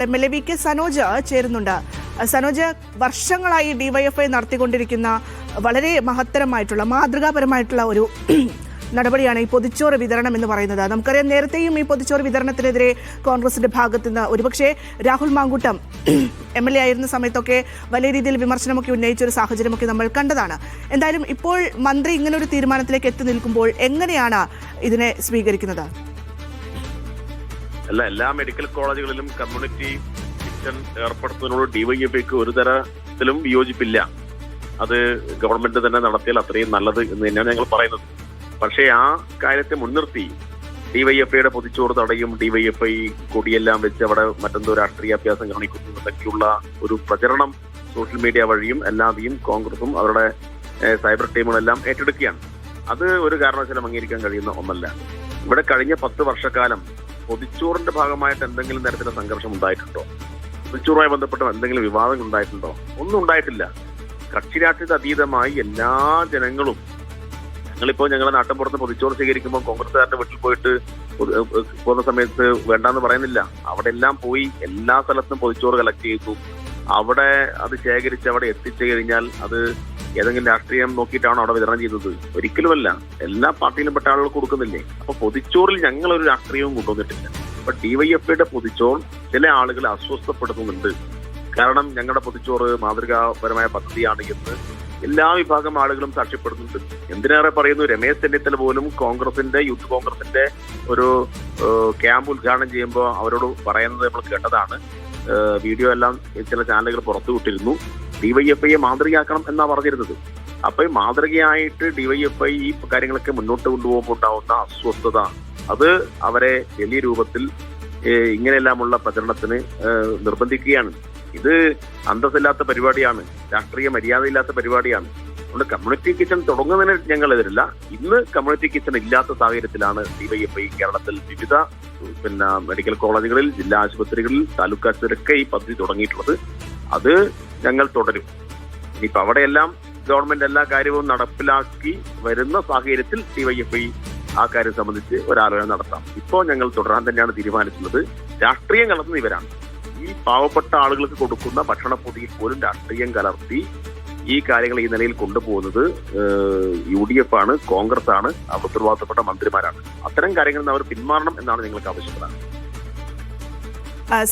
MLA Sanoj ചേരുന്നുണ്ട്. സനോജ്, വർഷങ്ങളായി DYFI നടത്തിക്കൊണ്ടിരിക്കുന്ന വളരെ മഹത്തരമായിട്ടുള്ള മാതൃകാപരമായിട്ടുള്ള ഒരു നടപടിയാണ് ഈ പൊതിച്ചോറ് വിതരണം എന്ന് പറയുന്നത്. നമുക്കറിയാം, നേരത്തെയും ഈ പൊതിച്ചോറ് വിതരണത്തിനെതിരെ കോൺഗ്രസിന്റെ ഭാഗത്ത് നിന്ന് ഒരുപക്ഷെ രാഹുൽ മാങ്കൂട്ടം MLA ആയിരുന്ന സമയത്തൊക്കെ വലിയ രീതിയിൽ വിമർശനമൊക്കെ ഉന്നയിച്ച ഒരു സാഹചര്യമൊക്കെ നമ്മൾ കണ്ടതാണ്. എന്തായാലും ഇപ്പോൾ മന്ത്രി ഇങ്ങനൊരു തീരുമാനത്തിലേക്ക് എത്തി നിൽക്കുമ്പോൾ എങ്ങനെയാണ് ഇതിനെ സ്വീകരിക്കുന്നത്? എല്ലാ മെഡിക്കൽ കോളേജുകളിലും കമ്മ്യൂണിറ്റി കിച്ചൺ ഏർപ്പെടുത്തുന്നതിനോട് ഡിവൈഎഫ്ഐക്ക് ഒരു തരത്തിലും വിയോജിപ്പില്ല. അത് ഗവൺമെന്റ് തന്നെ നടത്തിയാൽ അത്രയും നല്ലത് എന്ന് തന്നെയാണ് ഞങ്ങൾ പറയുന്നത്. പക്ഷേ ആ കാര്യത്തെ മുൻനിർത്തി ഡിവൈഎഫ്ഐയുടെ പൊതിച്ചോറ് തടയും, ഡിവൈഎഫ്ഐ കൊടിയെല്ലാം വെച്ച് അവിടെ മറ്റെന്തോ രാഷ്ട്രീയാഭ്യാസം കാണിക്കുന്നതൊക്കെയുള്ള ഒരു പ്രചരണം സോഷ്യൽ മീഡിയ വഴിയും അല്ലാതെയും കോൺഗ്രസും അവരുടെ സൈബർ ടീമുകളെല്ലാം ഏറ്റെടുക്കുകയാണ്. അത് ഒരു കാരണവശാലും അംഗീകരിക്കാൻ കഴിയുന്ന ഒന്നല്ല. ഇവിടെ കഴിഞ്ഞ 10 വർഷക്കാലം പൊതിച്ചോറിന്റെ ഭാഗമായിട്ട് എന്തെങ്കിലും തരത്തിലുള്ള സംഘർഷം ഉണ്ടായിട്ടുണ്ടോ? പൊതിച്ചോറുമായി ബന്ധപ്പെട്ട എന്തെങ്കിലും വിവാദങ്ങൾ ഉണ്ടായിട്ടുണ്ടോ? ഒന്നും ഉണ്ടായിട്ടില്ല. കക്ഷി രാഷ്ട്രീയത്തിന് അതീതമായി എല്ലാ ജനങ്ങളും, ഞങ്ങളുടെ നാട്ടിൻപുറത്ത് പൊതിച്ചോറ് സ്വീകരിക്കുമ്പോൾ കോൺഗ്രസ്സുകാരുടെ വീട്ടിൽ പോയിട്ട് പോകുന്ന സമയത്ത് വേണ്ടാന്ന് പറയുന്നില്ല. അവിടെ എല്ലാം പോയി എല്ലാ സ്ഥലത്തും പൊതിച്ചോറ് കളക്ട് ചെയ്തു. അവിടെ അത് ശേഖരിച്ച് അവിടെ എത്തിച്ചു കഴിഞ്ഞാൽ അത് ഏതെങ്കിലും രാഷ്ട്രീയം നോക്കിയിട്ടാണോ അവിടെ വിതരണം ചെയ്തത്? ഒരിക്കലുമല്ല. എല്ലാ പാർട്ടിയിലും പെട്ട ആളുകൾ കൊടുക്കുന്നില്ലേ? അപ്പൊ പൊതിച്ചോറിൽ ഞങ്ങളൊരു രാഷ്ട്രീയവും കൊണ്ടുവന്നിട്ടില്ല. അപ്പൊ ഡിവൈഎഫ്ഐയുടെ പൊതിച്ചോർ ചില ആളുകളെ അസ്വസ്ഥപ്പെടുത്തുന്നുണ്ട്. കാരണം ഞങ്ങളുടെ പൊതിച്ചോറ് മാതൃകാപരമായ പദ്ധതിയാണ് എന്ന് എല്ലാ വിഭാഗം ആളുകളും സാക്ഷ്യപ്പെടുന്നുണ്ട്. എന്തിനേറെ പറയുന്നു, രമേശ് ചെന്നിത്തല പോലും യൂത്ത് കോൺഗ്രസിന്റെ ഒരു ക്യാമ്പ് ഉദ്ഘാടനം ചെയ്യുമ്പോൾ അവരോട് പറയുന്നത് നമ്മൾ കേട്ടതാണ്. വീഡിയോ എല്ലാം ചില ചാനലുകൾ പുറത്തുവിട്ടിരുന്നു. ഡിവൈഎഫ്ഐയെ മാതൃകയാക്കണം എന്നാ പറഞ്ഞിരുന്നത്. അപ്പൊ ഈ മാതൃകയായിട്ട് ഡിവൈഎഫ്ഐ ഈ കാര്യങ്ങളൊക്കെ മുന്നോട്ട് കൊണ്ടുപോകുമ്പോൾ ഉണ്ടാവുന്ന അസ്വസ്ഥത, അത് അവരെ വലിയ രൂപത്തിൽ ഇങ്ങനെയെല്ലാമുള്ള പ്രചരണത്തിന് നിർബന്ധിക്കുകയാണ്. ഇത് അന്തസ്സില്ലാത്ത പരിപാടിയാണ്, രാഷ്ട്രീയ മര്യാദയില്ലാത്ത പരിപാടിയാണ്. അതുകൊണ്ട് കമ്മ്യൂണിറ്റി കിച്ചൺ തുടങ്ങുന്നതിന് ഞങ്ങൾ എതിരില്ല. ഇന്ന് കമ്മ്യൂണിറ്റി കിച്ചൺ ഇല്ലാത്ത സാഹചര്യത്തിലാണ് ഡിവൈഎഫ്ഐ കേരളത്തിൽ വിവിധ മെഡിക്കൽ കോളേജുകളിൽ, ജില്ലാ ആശുപത്രികളിൽ, താലൂക്ക് ആശുപത്രിയൊക്കെ ഈ പദ്ധതി തുടങ്ങിയിട്ടുള്ളത്. അത് ഞങ്ങൾ തുടരും. ഇനിയിപ്പോ അവിടെയെല്ലാം ഗവൺമെന്റ് എല്ലാ കാര്യവും നടപ്പിലാക്കി വരുന്ന സാഹചര്യത്തിൽ ഡിവൈഎഫ്ഐ ആ കാര്യം സംബന്ധിച്ച് ഒരാലോചന നടത്താം. ഇപ്പോൾ ഞങ്ങൾ തുടരാൻ തന്നെയാണ് തീരുമാനിച്ചിട്ടുള്ളത്. രാഷ്ട്രീയം കലർത്തുന്ന ഇവരാണ്. ഈ പാവപ്പെട്ട ആളുകൾക്ക് കൊടുക്കുന്ന ഭക്ഷണപ്പൊതിയിൽ പോലും രാഷ്ട്രീയം കലർത്തി ഈ കാര്യങ്ങൾ ഈ നിലയിൽ കൊണ്ടുപോകുന്നത് UDF ആണ്, കോൺഗ്രസ് ആണ്, ഉത്തരവാദിത്തപ്പെട്ട മന്ത്രിമാരാണ്. അത്തരം കാര്യങ്ങളിൽ നിന്ന് അവർ പിന്മാറണം എന്നാണ് ഞങ്ങൾക്ക് ആവശ്യപ്പെടുന്നത്.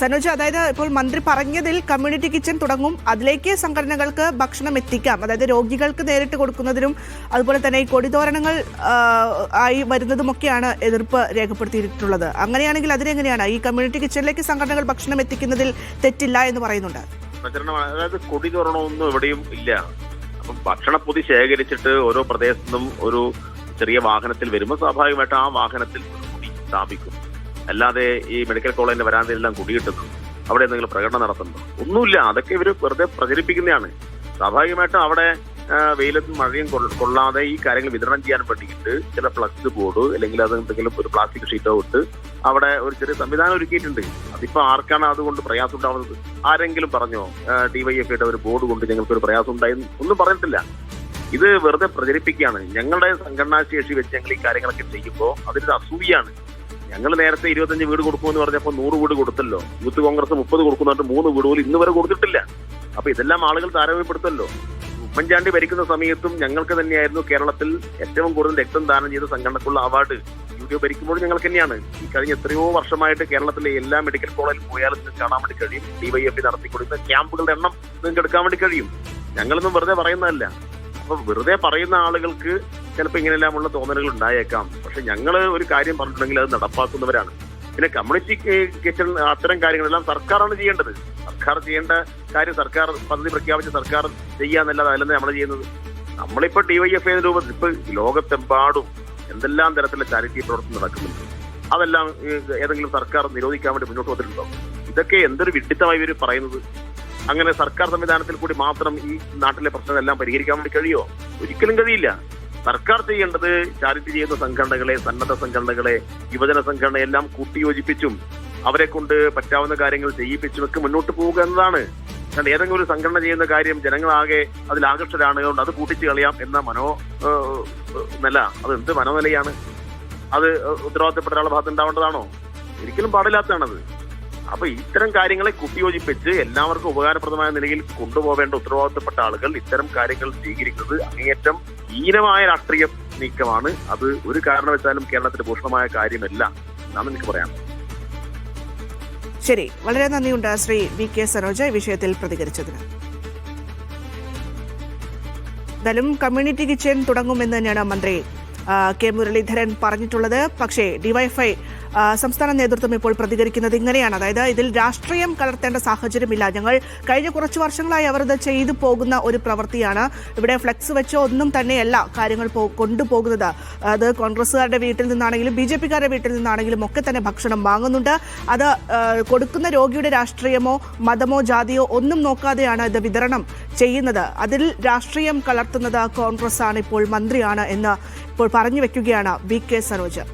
സനോജ്, അതായത് ഇപ്പോൾ മന്ത്രി പറഞ്ഞതിൽ കമ്മ്യൂണിറ്റി കിച്ചൺ തുടങ്ങും, അതിലേക്ക് സംഘടനകൾക്ക് ഭക്ഷണം എത്തിക്കാം, അതായത് രോഗികൾക്ക് നേരിട്ട് കൊടുക്കുന്നതിനും അതുപോലെ തന്നെ ഈ കൊടിതോരണങ്ങൾ ആയി വരുന്നതുമൊക്കെയാണ് എതിർപ്പ് രേഖപ്പെടുത്തിയിട്ടുള്ളത്. അങ്ങനെയാണെങ്കിൽ അതിനെങ്ങനെയാണ് ഈ കമ്മ്യൂണിറ്റി കിച്ചണിലേക്ക് സംഘടനകൾ ഭക്ഷണം എത്തിക്കുന്നതിൽ തെറ്റില്ല എന്ന് പറയുന്നുണ്ട്? അതായത് കൊടിതോരണമൊന്നും എവിടെയും ഇല്ല. അപ്പം ഭക്ഷണപ്പൊതി ശേഖരിച്ചിട്ട് ഓരോ പ്രദേശത്തും ഒരു ചെറിയ വാഹനത്തിൽ വരുമ്പോൾ സ്വാഭാവികമായിട്ട് ആ വാഹനത്തിൽ കൊടി സ്ഥാപിക്കും. അല്ലാതെ ഈ മെഡിക്കൽ കോളേജിന്റെ വരാന്തയിലെല്ലാം കുടിയിട്ടുന്നു അവിടെ എന്തെങ്കിലും പ്രകടനം നടത്തുന്നു ഒന്നുമില്ല. അതൊക്കെ ഇവർ വെറുതെ പ്രചരിപ്പിക്കുന്നതാണ്. സ്വാഭാവികമായിട്ടും അവിടെ വെയിലത്തും മഴയും കൊള്ളാതെ ഈ കാര്യങ്ങൾ വിതരണം ചെയ്യാൻ വേണ്ടിയിട്ട് ചില ഫ്ലക്സ് ബോർഡ് അല്ലെങ്കിൽ അത് എന്തെങ്കിലും ഒരു പ്ലാസ്റ്റിക് ഷീറ്റോ ഇട്ട് അവിടെ ഒരു ചെറിയ സംവിധാനം ഒരുക്കിയിട്ടുണ്ട്. അതിപ്പോ ആർക്കാണ് അതുകൊണ്ട് പ്രയാസം ഉണ്ടാവുന്നത്? ആരെങ്കിലും പറഞ്ഞോ ഡിവൈഎഫ്ഐയുടെ ഒരു ബോർഡ് കൊണ്ട് ഞങ്ങൾക്കൊരു പ്രയാസം ഉണ്ടായെന്ന്? ഒന്നും പറഞ്ഞിട്ടില്ല. ഇത് വെറുതെ പ്രചരിപ്പിക്കുകയാണ്. ഞങ്ങളുടെ സംഘടനാ ശേഷി വെച്ച് ഞങ്ങൾ ഈ കാര്യങ്ങളൊക്കെ ചെയ്യുമ്പോൾ അതിലൊരു അസൂയാണ്. ഞങ്ങൾ നേരത്തെ 25 വീട് കൊടുക്കുമെന്ന് പറഞ്ഞപ്പോൾ 100 വീട് കൊടുത്തല്ലോ. യൂത്ത് കോൺഗ്രസ് 30 കൊടുക്കുന്നുണ്ട്, 3 വീട് പോലും ഇന്ന് വരെ കൊടുത്തിട്ടില്ല. അപ്പൊ ഇതെല്ലാം ആളുകൾ താരതമ്യപ്പെടുത്തല്ലോ. ഉമ്മൻചാണ്ടി ഭരിക്കുന്ന സമയത്തും ഞങ്ങൾക്ക് തന്നെയായിരുന്നു കേരളത്തിൽ ഏറ്റവും കൂടുതൽ രക്തം ദാനം ചെയ്ത സംഘടനക്കുള്ള അവാർഡ്. UDF ഭരിക്കുമ്പോഴും ഞങ്ങൾക്ക് തന്നെയാണ്. ഈ കഴിഞ്ഞ എത്രയോ വർഷമായിട്ട് കേരളത്തിലെ എല്ലാ മെഡിക്കൽ കോളേജിൽ പോയാലും നിങ്ങൾക്ക് കാണാൻ വേണ്ടി കഴിയും. ഡിവൈഎഫ്ഐ നടത്തിക്കൊടുക്കുന്ന ക്യാമ്പുകളുടെ എണ്ണം നിങ്ങൾക്ക് എടുക്കാൻ വേണ്ടി കഴിയും. ഞങ്ങളൊന്നും വെറുതെ പറയുന്നതല്ല. അപ്പൊ വെറുതെ പറയുന്ന ആളുകൾക്ക് ചിലപ്പോൾ ഇങ്ങനെയെല്ലാമുള്ള തോന്നലുകൾ ഉണ്ടായേക്കാം. പക്ഷെ ഞങ്ങൾ ഒരു കാര്യം പറഞ്ഞിട്ടുണ്ടെങ്കിൽ അത് നടപ്പാക്കുന്നവരാണ്. പിന്നെ കമ്മ്യൂണിറ്റി കിച്ചൺ അത്തരം കാര്യങ്ങളെല്ലാം സർക്കാരാണ് ചെയ്യേണ്ടത്. സർക്കാർ ചെയ്യേണ്ട കാര്യം സർക്കാർ പദ്ധതി പ്രഖ്യാപിച്ച് സർക്കാർ ചെയ്യാന്നല്ലാതെ അതിലെന്താ നമ്മൾ ചെയ്യുന്നത്? നമ്മളിപ്പോ ഡിവൈഎഫ്ഐ രൂപത്തിൽ ഇപ്പൊ ലോകത്തെമ്പാടും എന്തെല്ലാം തരത്തിലുള്ള ചാരിറ്റി പ്രവർത്തനം നടക്കുന്നുണ്ട്. അതെല്ലാം ഏതെങ്കിലും സർക്കാർ നിരോധിക്കാൻ വേണ്ടി മുന്നോട്ട് വന്നിട്ടുണ്ടോ? ഇതൊക്കെ എന്തൊരു വിഡിത്തമായി ഇവർ പറയുന്നത്. അങ്ങനെ സർക്കാർ സംവിധാനത്തിൽ കൂടി മാത്രം ഈ നാട്ടിലെ പ്രശ്നങ്ങളെല്ലാം പരിഹരിക്കാൻ വേണ്ടി കഴിയുമോ? ഒരിക്കലും കഴിയില്ല. സർക്കാർ ചെയ്യേണ്ടത് ചാരിറ്റി ചെയ്യുന്ന സംഘടനകളെ, സന്നദ്ധ സംഘടനകളെ, യുവജന സംഘടനയെല്ലാം കൂട്ടിയോജിപ്പിച്ചും അവരെ കൊണ്ട് പറ്റാവുന്ന കാര്യങ്ങൾ ചെയ്യിപ്പിച്ചും ഒക്കെ മുന്നോട്ട് പോവുക എന്നതാണ്. കാരണം ഏതെങ്കിലും ഒരു സംഘടന ചെയ്യുന്ന കാര്യം ജനങ്ങളാകെ അതിൽ ആകർഷകരാണുകൊണ്ട് അത് കൂട്ടിച്ചു കളയാം എന്ന നില, അത് എന്ത് മനോനിലയാണ്? അത് ഉത്തരവാദിത്തപ്പെട്ട ഒരാളുടെ ഭാഗത്ത് ഉണ്ടാവേണ്ടതാണോ? ഒരിക്കലും പാടില്ലാത്തതാണത്. അപ്പൊ ഇത്തരം കാര്യങ്ങളെ കുത്തിയോജിപ്പിച്ച് എല്ലാവർക്കും ഉപകാരപ്രദമായ നിലയിൽ കൊണ്ടുപോകേണ്ട ഉത്തരവാദിത്തപ്പെട്ട ആളുകൾ ഇത്തരം കാര്യങ്ങൾ സ്വീകരിക്കുന്നത് അങ്ങേയറ്റം ഹീനമായ രാഷ്ട്രീയ നീക്കമാണ്. അത് ഒരു കാരണവശാലും കേരളത്തിന് ഭൂഷണമായ കാര്യമല്ല എന്നാണ് എനിക്ക് പറയാം. ശരി, വളരെ നന്ദിയുണ്ട് ശ്രീ വി കെ സനോജ ഈ വിഷയത്തിൽ പ്രതികരിച്ചതിന്. എന്തായാലും കമ്മ്യൂണിറ്റി കിച്ചൺ തുടങ്ങുമെന്ന് തന്നെയാണ് മന്ത്രി കെ മുരളീധരൻ പറഞ്ഞിട്ടുള്ളത്. പക്ഷേ ഡിവൈഎഫ്ഐ സംസ്ഥാന നേതൃത്വം ഇപ്പോൾ പ്രതികരിക്കുന്നത് ഇങ്ങനെയാണ്. അതായത് ഇതിൽ രാഷ്ട്രീയം കലർത്തേണ്ട സാഹചര്യമില്ല. ഞങ്ങൾ കഴിഞ്ഞ കുറച്ച് വർഷങ്ങളായി അവർ ഇത് ചെയ്തു പോകുന്ന ഒരു പ്രവൃത്തിയാണ്. ഇവിടെ ഫ്ലെക്സ് വെച്ചോ ഒന്നും തന്നെയല്ല കാര്യങ്ങൾ കൊണ്ടുപോകുന്നത്. അത് കോൺഗ്രസുകാരുടെ വീട്ടിൽ നിന്നാണെങ്കിലും BJPക്കാരുടെ വീട്ടിൽ നിന്നാണെങ്കിലും ഒക്കെ തന്നെ ഭക്ഷണം വാങ്ങുന്നുണ്ട്. അത് കൊടുക്കുന്ന രോഗിയുടെ രാഷ്ട്രീയമോ മതമോ ജാതിയോ ഒന്നും നോക്കാതെയാണ് ഇത് വിതരണം ചെയ്യുന്നത്. അതിൽ രാഷ്ട്രീയം കലർത്തുന്നത് കോൺഗ്രസ് ആണ്, ഇപ്പോൾ മന്ത്രിയാണ് എന്ന് ഇപ്പോൾ പറഞ്ഞു വെക്കുകയാണ് വി കെ സനോജ്.